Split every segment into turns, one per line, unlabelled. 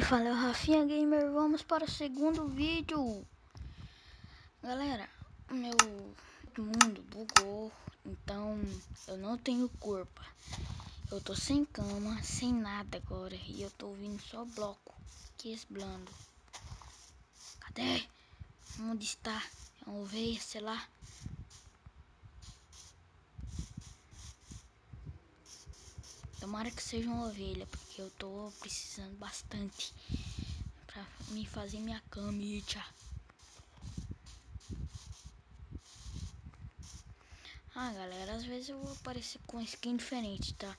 Fala, Rafinha Gamer, vamos para o segundo vídeo. Galera, meu mundo bugou, então eu não tenho corpo. Eu tô sem cama, sem nada agora, e eu tô ouvindo só bloco, que esblando. Cadê? Onde está? É uma ovelha, sei lá. Tomara que seja uma ovelha, porque eu tô precisando bastante pra me fazer minha cama. Ah, galera, às vezes eu vou aparecer com skin diferente, tá?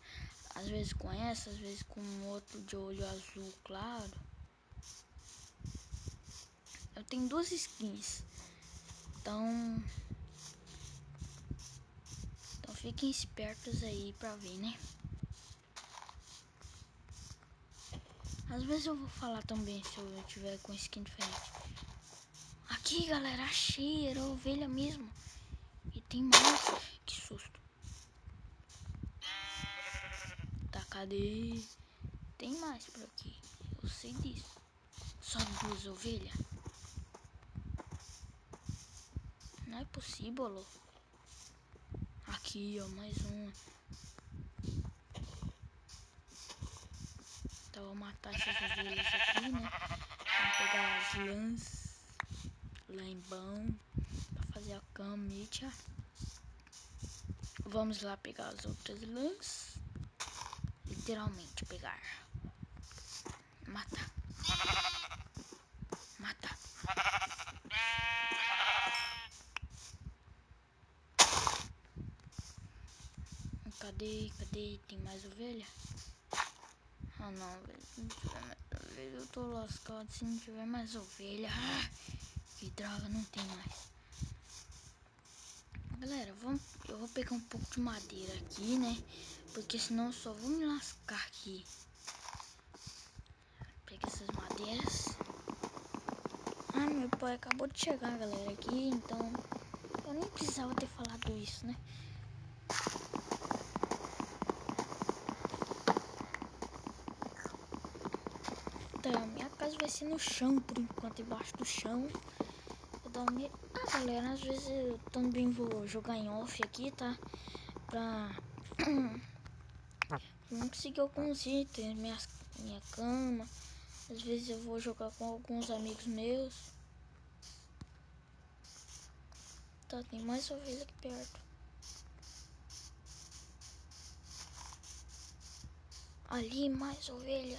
Às vezes com essa, às vezes com outro de olho azul claro. Eu tenho duas skins. Então fiquem espertos aí pra ver, né? Às vezes eu vou falar também se eu tiver com skin diferente. Aqui, galera, achei, era ovelha mesmo. E tem mais. Que susto. Tá, cadê? Tem mais por aqui. Eu sei disso. Só duas ovelhas? Não é possível, Lô. Aqui, ó, mais uma. Então vou matar essas ovelhas aqui, né? Vamos pegar as lãs lá em bom pra fazer a camicha. Vamos lá pegar as outras lãs. Literalmente pegar. Mata. Mata. Cadê? Cadê? Tem mais ovelha? Ah não, velho. Se não tiver mais ovelha, eu tô lascado. Se não tiver mais ovelha. Ah, que droga, não tem mais. Galera, eu vou pegar um pouco de madeira aqui, né? Porque senão eu só vou me lascar aqui. Pega essas madeiras. Ah, meu pai acabou de chegar, galera, aqui. Então eu nem precisava ter falado isso, né? Então, minha casa vai ser no chão por enquanto, embaixo do chão. Ah, galera, às vezes eu também vou jogar em off aqui, tá? Pra não conseguir alguns itens, minha cama. Às vezes eu vou jogar com alguns amigos meus. Tá, tem mais ovelha aqui perto. Ali, mais ovelha.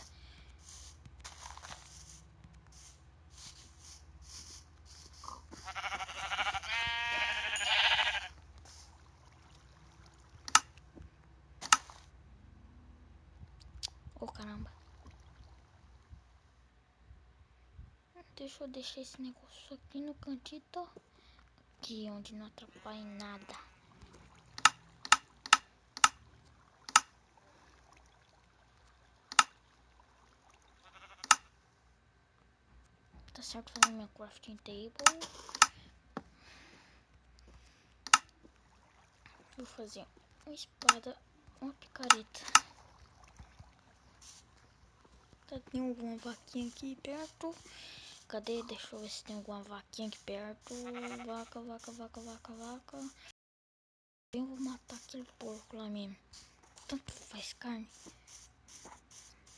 Oh, caramba. Deixa eu deixar esse negócio aqui no cantito. Aqui, onde não atrapalha em nada. Tá certo, fazer minha crafting table. Vou fazer uma espada, uma picareta. Tá, tem alguma vaquinha aqui perto? Cadê? Deixa eu ver se tem alguma vaquinha aqui perto. Vaca, vaca, vaca, vaca, vaca. Eu vou matar aquele porco lá mesmo. Tanto faz carne.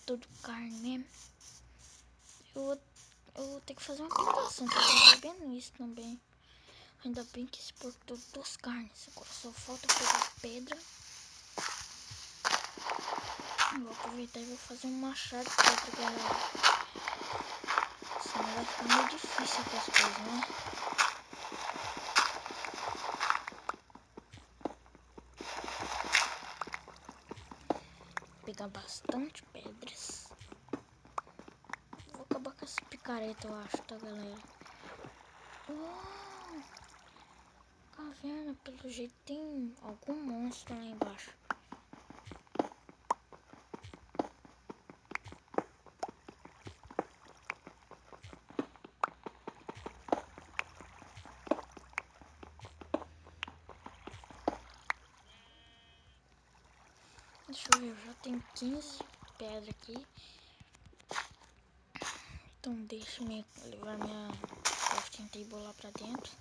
Tudo carne mesmo. Eu vou ter que fazer uma plantação pra estar bebendo isso também. Ainda bem que esse porco deu duas carnes. Agora só falta pegar pedra. Eu vou aproveitar e vou fazer um machado de pedra, galera. Senão vai ficar meio difícil com as coisas, né? Vou pegar bastante pedras. Vou acabar com essa picareta, eu acho, tá, galera? Oh, caverna, pelo jeito tem algum monstro lá embaixo. Deixa eu ver, eu já tenho 15 pedras aqui. Então deixe-me levar minha crafting table lá pra dentro.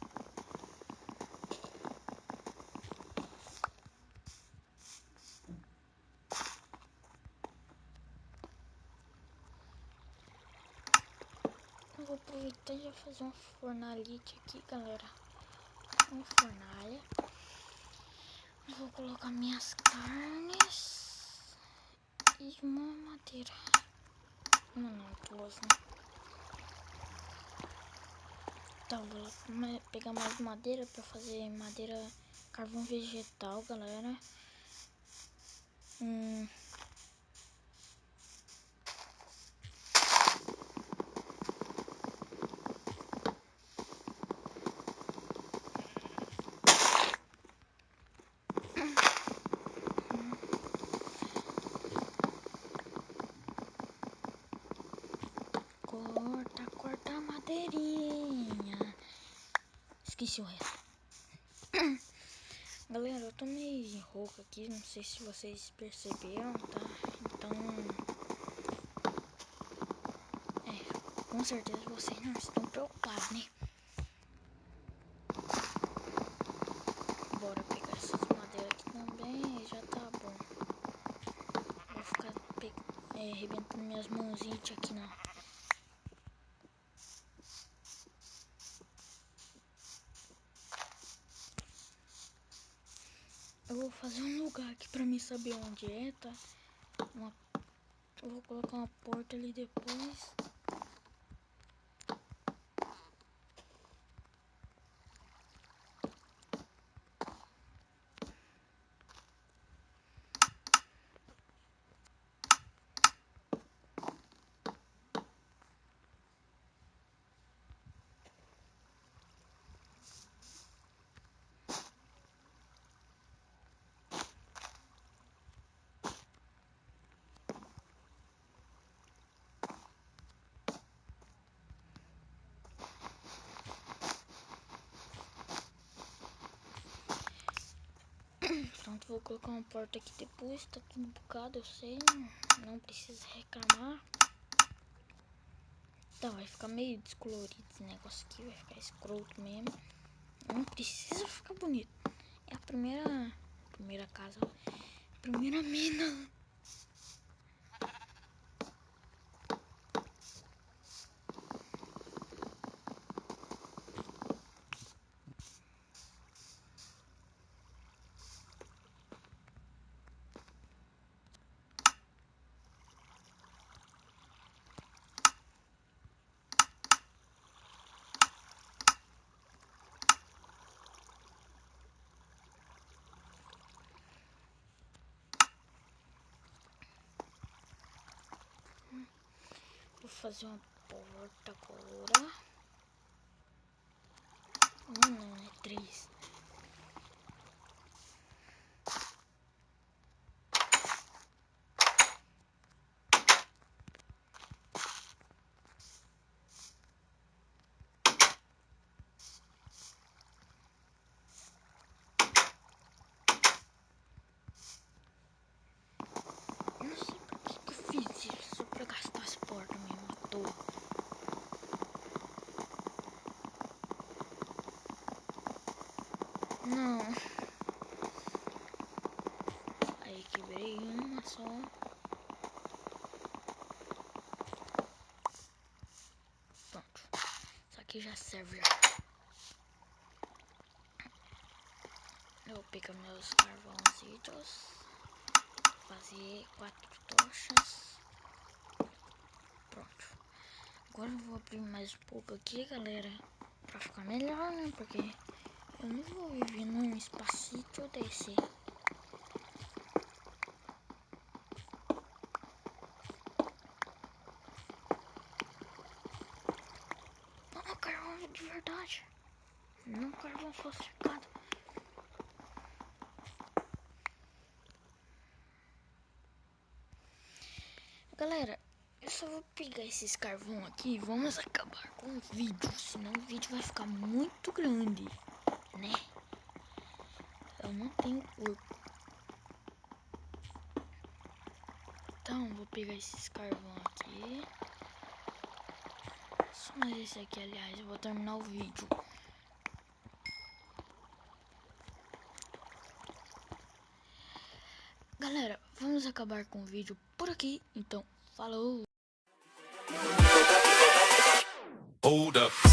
Eu vou aproveitar e já fazer uma fornalite aqui, galera. Uma fornalha. Vou colocar minhas carnes e uma madeira. Não, duas, né? Então, vou pegar mais madeira pra fazer madeira, carvão vegetal, galera. Corta a madeirinha. Esqueci o resto. Galera, eu tô meio rouco aqui, não sei se vocês perceberam, tá? Então, com certeza vocês não estão preocupados, né? Bora pegar essas madeiras aqui também, já tá bom. Vou ficar arrebentando minhas mãozinhas aqui não. Eu vou fazer um lugar aqui pra mim saber onde é, tá? Eu vou colocar uma porta ali depois. Pronto, vou colocar uma porta aqui depois, tá tudo bugado, eu sei, não precisa reclamar. Tá, vai ficar meio descolorido esse negócio aqui, vai ficar escroto mesmo. Não precisa ficar bonito. É a primeira casa, primeira mina. Vou fazer uma porta agora. Não, é 3. Não sei por que eu fiz isso, só pra gastar as portas mesmo, à toa. Não. Aí quebrei uma só. Pronto. Isso aqui já serve. Eu vou pegar meus carvãozitos. Fazer 4 tochas. Pronto. Agora eu vou abrir mais um pouco aqui, galera. Pra ficar melhor, né? Porque eu não vou viver num espacito desse. Não, carvão de verdade. Não carvão falsificado. Galera, eu só vou pegar esses carvão aqui e vamos acabar com o vídeo. Senão o vídeo vai ficar muito grande, né? Eu não tenho corpo. Então, vou pegar esses carvão aqui. Só mais esse aqui, aliás, eu vou terminar o vídeo. Galera, vamos acabar com o vídeo por aqui. Então, falou!
Hold up.